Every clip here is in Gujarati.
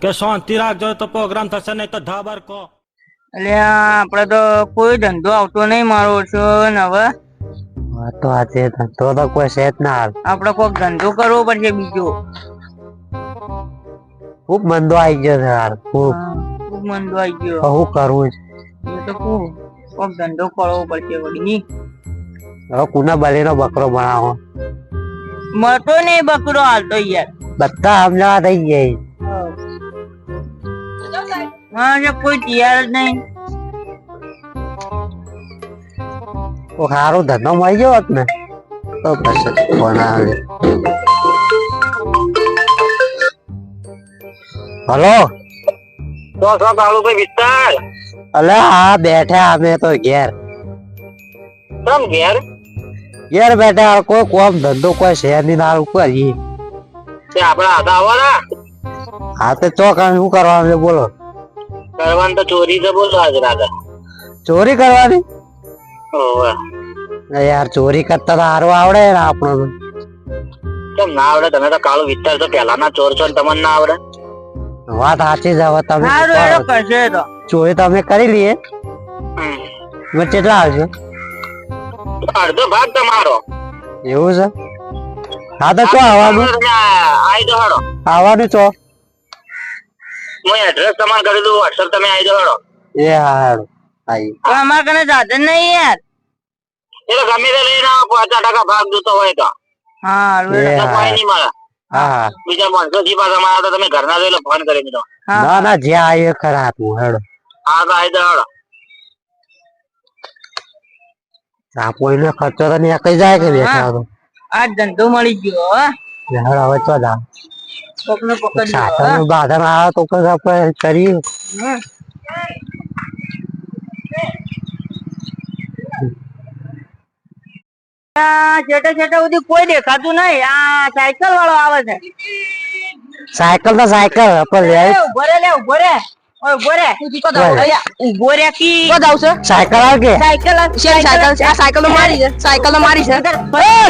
કે શાંતિ રાખજો તો પ્રોગ્રામ થશે નહીં તો ધાબર કો. એટલે આપડે તો કોઈ ધંધો આવતો નહીં મારો છો ને હવે તો આજે ધંધો તો કોઈ છે જ ના હાલ. આપડે કોઈક ધંધો કરવો પડશે બીજો. ખૂબ મંદો આવી ગયો છે યાર. ખૂબ મંદો આવી ગયો. શું કરવું છે એ તો કોઈક ધંધો કરવો પડશે વળી. હવે કુના બલીનો બકરો બનાવો. મળતો નહીં બકરો હાલતો યાર. બધા સમજાવા થઈ જાય. હા કોઈ તૈયાર જ નહીં. તો સારો ધંધો મળી ગયો હોત ને તો પછી બનાવે. હલો તો કાળુભાઈ વિસ્તાર અલે હા બેઠા અમે તો ઘેર તમ ઘેર ઘેર બેઠા. કોઈ કોમ ધંધો કોઈ શહેર ની ના કરીએ. તે આપડા હાથા આવવાના હા તો ચોક શું કરવાનું છે બોલો. કરવાનું તો ચોરી છે બોલો આજ રાતે. ચોરી કરવાની? ઓવે યાર ચોરી કરતા તો સારું આવડે ને આપણો. કેમ ના આવડે? તમે તો કાળો વિસ્તાર તો પેલાના ચોર છો ને તમને ના આવડે? વાત સાચી જ. હવે તમે સારું એનો કરશે તો ચોરી તો અમે કરી લઈએ. કેટલા આવશે? અડધો ભાગ તમારો. એવું છે? હા તો ચો આવવાનું? આઈ દો હડો. આવવાનું ચો? હું એડ્રેસ તમારે કરી દઉં વોટ્સઅપ, તમે આઈ દો હડો. એ હારું આઈ. અમારા કને સાધન નહીં યાર. એટલે ગમે તે લઈને આવો, 50% ભાગ જોતો હોય તો. હા તો કોઈ નહીં મળે. હા બીજા 500 થી પાછા મારા તો તમે ઘરના જોઈ લો, ફોન કરી દીધો. ના ના જ્યાં આવીએ ખરા તું હેડો. હા તો આઈ દો હડો. કોઈનો ખર્ચો તો નહીં કઈ જાય કે બેઠા તો. આ ધંધો મળી ગયો. હેડો હવે ચો જા. કોકને પકડી સાધન બાધન આવે તો પછી આપણે કરીએ. છેટે છેટે સુધી કોઈ દેખાતું નહીં. આ સાયકલ વાળો આવે છે. સાયકલ તો સાયકલ પણ ઉભો રે લે, ઉભો રે. ઓય ઉભો રે. ઉભો રે કી સાયકલ આવે કે સાયકલ આ સાયકલ તો મારી છે. સાયકલ તો મારી છે.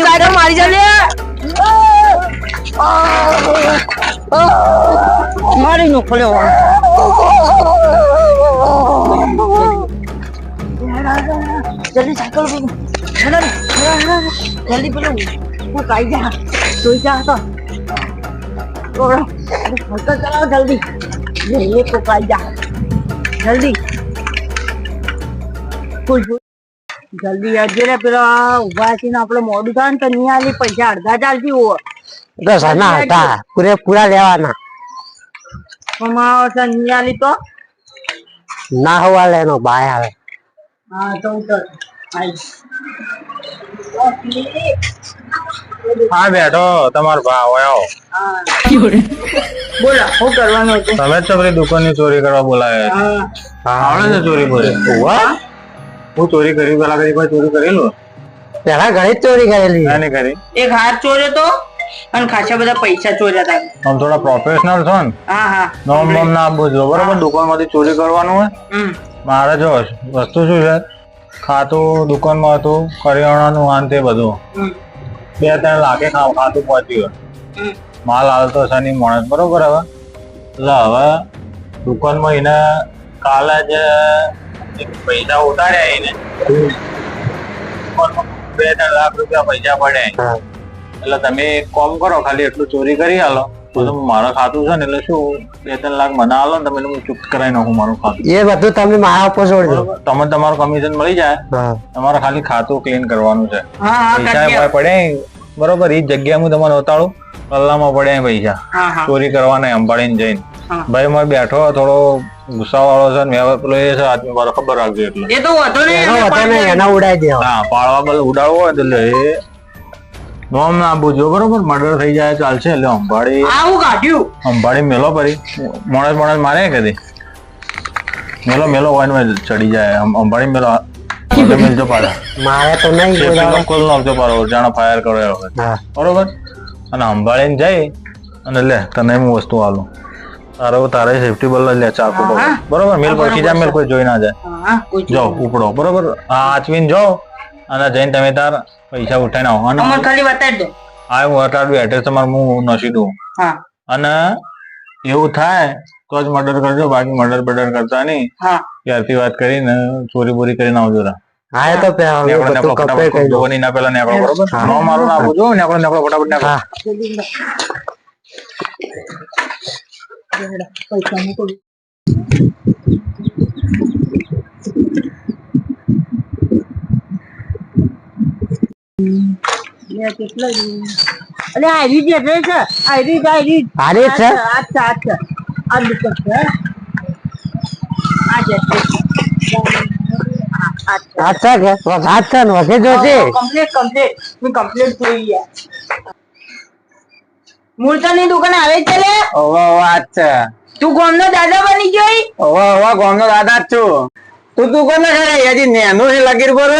સાયકલ મારી છે લે. મારી નો ખોલ્યો. જલ્દી સાયકલ જલ્દી પેલું હું કાઈ જા જોઈ જા તો સાયકલ ચલાવો જલ્દી. જલ્દી કો કાઈ જા જલ્દી જલ્દી આવજે રે. પેલા ઉભા છે ને આપડે મોડું થાય ને તો નહીં આલી પૈસા અડધા ચાલતી હોવ તો સના હતા પૂરેપૂરા લેવાના. કમાવો છે નહીં આલી તો ના હોવા લેનો બાય આવે. હા તો ઉતર. હા બેઠો તમારો ભાવ આવ્યો. બોલો શું કરવાનું હતું? તમે જ પેલી દુકાન ની ચોરી કરવા બોલાયા. આવડે છે ચોરી બોલે? હું ચોરી કરી પેલા કઈ કોઈ ચોરી કરેલું? પેલા ઘણી જ ચોરી કરેલી. નહીં કરી. એક હાથ ચોર્યો તો અને ખાસા બધા પૈસા ચોર્યા હતા. આમ થોડા પ્રોફેશનલ છો ને, હા હા નોમ નોમ ના આપવું જોઈએ બરોબર. દુકાન માંથી ચોરી કરવાનું હોય. મારે જો વસ્તુ શું છે, ખાતું દુકાનમાં હતું, કરિયાણાનું આન તે બધું 2-3 લાખે ખાતું પહોંચ્યું હોય. માલ હાલતો છે નહીં માણસ બરોબર. હવે એટલે હવે દુકાનમાં એને કાલે જે પૈસા ઉતાર્યા એને 2-3 લાખ રૂપિયા પૈસા પડ્યા. એટલે તમે એક કામ કરો, ખાલી એટલું ચોરી કરી આલો. મારું ખાતું છે ને એટલે શું 2-3 લાખ મને આલો ને તમે, હું ચૂક કરાવી નાખું મારું ખાતું. એ બધું તમે મારા ઉપર છોડજો. તમે તમારું કમિશન મળી જાય. તમારે ખાલી ખાતું ક્લીન કરવાનું છે. પૈસા પડે બરોબર. એ જગ્યા હું તમને બતાડું, કલ્લામાં પડે પૈસા ચોરી કરવાના સંભાળીને જઈને. ભાઈ મારે બેઠો થોડો ગુસ્સા વાળો છે ને પેલો એ છે આદમી મારો ખબર રાખજો. એટલે એ તો વધો નહીં એના ઉડાઈ દેવા. હા પાળવા બલ ઉડાડવો હોય તો એટલે એ નોમ ના આપવું જો બરોબર. મર્ડર થઈ જાય ચાલશે એટલે સંભાળી મેલો પરી મોણસ મારે કદી મેલો હોય ને ચડી જાય. સંભાળી મેલો મેલજો પાછા. મારે તો નહીં કોલ નાખજો પાછો જાણે ફાયર કર્યો બરોબર. અને સંભાળીને જઈ અને લે તને હું વસ્તુ આલું. તારે સેફટી બલ લે ચાકુ બરોબર. મેલ પડખી જાય, મેલ કોઈ જોઈ ના જાય. જાઓ ઉપડો બરોબર. આચવીને જાઓ અને જઈને તમે તાર પૈસા ઉઠાઈને આવો. ખાલી બતાવી દો. હા હું બતાડું એડ્રેસ તમારું હું નસી દઉં. હા અને એવું થાય તો જ મર્ડર કરજો, બાકી મર્ડર બર્ડર કરતા નહીં. હા ત્યારથી વાત કરીને ચોરી બોરી કરીને આવજો. હા એ તો બધું કપે કહી દો. જોવાની ના પેલા નેકળો, બરોબર? હા. નો મારું ના આપું જો, નેકળો ફટાફટ નેકળો. હા પૈસા મૂકો. કેટલા અલે આયરી જ એટલે છે, આયરી આયરી જ છે? અચ્છા આ દુકાન છે આ જે અચ્છા કે વાત છે ને વગે જોશે. કમ્પ્લીટ થઈ ગયા. મૂર્તની દુકાન આવે છે લે. ઓવા અચ્છા તું ગામનો દાદા બની ગઈ. ઓવા ગામનો દાદા જ છું. તું કોને કરે હજી નેનો છે લગીર પર?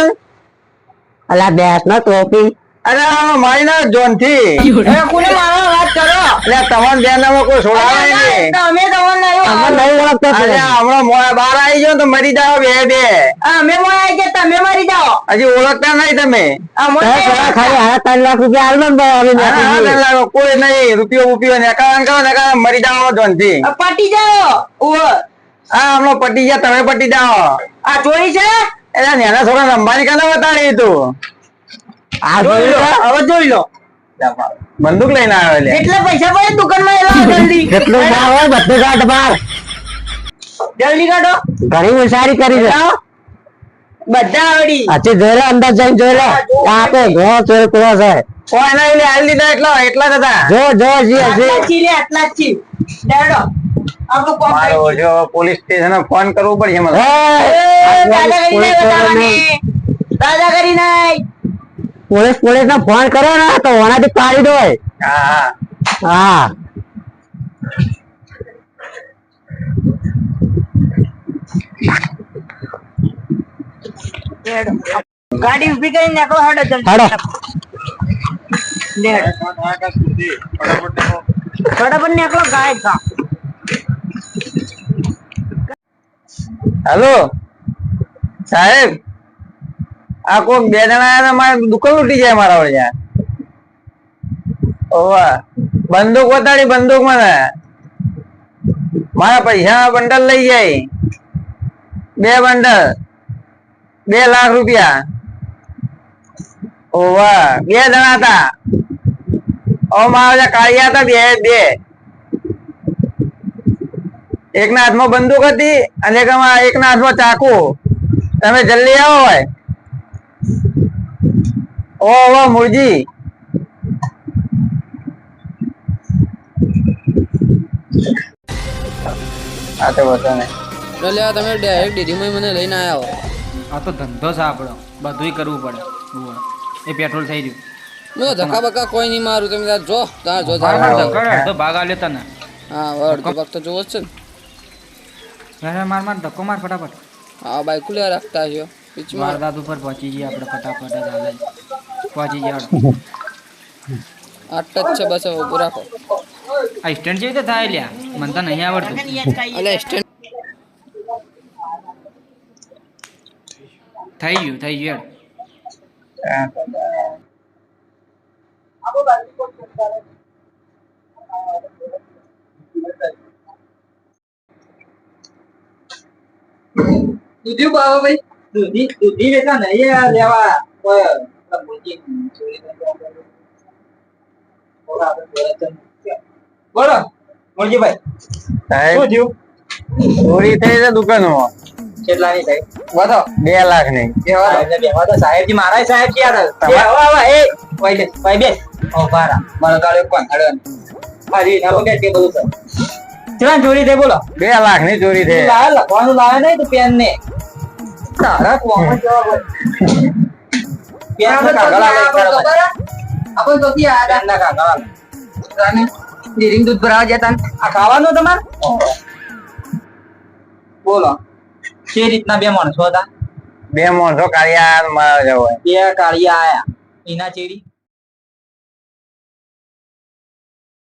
અલા બેસ ના ટોપી. અરે મારી ના જોન થી કોને મારો વાત કરો. એટલે તમાર બે નામાં કોઈ છોડાવે નહીં. અમે તમને અમે નહીં ઓળખતો અરે હમણાં બહાર આવી જાઓ તો મરી જાઓ બે અમે મોયા કે તમે મરી જાઓ. હજી ઓળખતા નહીં તમે. ખાલી 3 લાખ રૂપિયા આલવા કોઈ નહીં રૂપિયો નકારા મરી જાઓ જોન થી. પટી જાઓ. હા હમણાં પટી ગયા, તમે પટી જાઓ. આ ચોરી છે. એટલે નાના છોકરા રમવાની કાના બતાડી તું. આ જોઈ લો. હવે જોઈ લો બંદૂક લઈને આવે લે. કેટલા પૈસા પડે દુકાન માં એલા જલ્દી કેટલું ના હોય બધું કાઢ બાર. જલ્દી કાઢો. ઘણી હોશિયારી કરી છે. બધા આવડી. અચ્છા જોઈ લો, અંદર જઈને જોઈ લો. આ તો ઘણો ચોર પૂરો છે. કોઈ ના એટલે હાલ લીધા એટલા જ હતા. જો જી આટલા જ છી લે, આટલા જ છી. ડેડો આપણું કોમ મારો જો પોલીસ સ્ટેશન ફોન કરવું પડશે મને. દાદાગીરી નહીં બતાવવાની. દાદાગીરી નહીં. પોલીસ ને ફોન કરો ને તો ઓનાથી પાડી દો. હા હા ડેડો ગાડી ઊભી કરીને નાખો. હાડો જલ્દી હાડો. ફટાફટ નાખો ગાય ખા. હેલો સાહેબ, આ કોક 2 જણા મારી દુકાન લૂટી જાય મારા વડે યાર. ઓવા બંદૂક બતાડી, બંદૂક મને મારા પૈસા બંડલ લઈ જાય. 2 બંડલ 2 લાખ રૂપિયા. ઓવા 2 જણા હતા. ઓ મારા કાળિયા હતા બે. એકના હાથમાં બંદૂક હતી અને એકના હાથમાં ચાકુ. તમે જલ્દી આવો હોય. ઓ મુરજી આ તો બતો ને એટલે આ તમે ડાયરેક્ટ ડેરીમાં મને લઈને આવ્યા હો. આ તો ધંધો છે આપણો, બધુંય કરવું પડે. એ પેટ્રોલ થઈ ગયું. મેં ધક્કા બક્કા કોઈ નહીં મારું, તમે તાર જો તો ભાગ આ લેતા ને. હા અડધો ભાગ તો જોવો જ છે ને. માર ધક્કો માર ફટાફટ. હા બાઈક ખુલ્લા રાખતા છો પીછમાં. વારદાત ઉપર પહોંચી જઈએ આપણે ફટાફટ જ હાલે. પહોંચી ગયા. 8 જ છે બસ, હવે ઉભું રાખો. આ સ્ટેન્ડ જેવી રીતે થાય લ્યા, મને તો નહીં આવડતું. એટલે સ્ટેન્ડ થઈ ગયું. દૂધી બાબા ભાઈ, દૂધી વેચા નહીં લેવા. બોલો મુરજીભાઈ, શું થયું? ચોરી થઈ છે દુકાનમાં. કેટલાની થઈ? બધો 2 લાખ ની. સાહેબજી મારા સાહેબ ચોરી થઈ બોલો. 2 લાખ ની ચોરી થઈ. લખવાનું લાવે નહીં તો પેન ને તારા કોમન જવાબ પેન ના કાગળ આપણે તો ત્યાં ના કાગળ ડેરીંગ દૂધ ભરાવા જતા. આ ખાવાનું તમારે બોલો. કે રીતના 2 માણસો હતા? 2 માણસો કાળિયા મારા જવો. 2 કાળિયા આયા એના ચેડી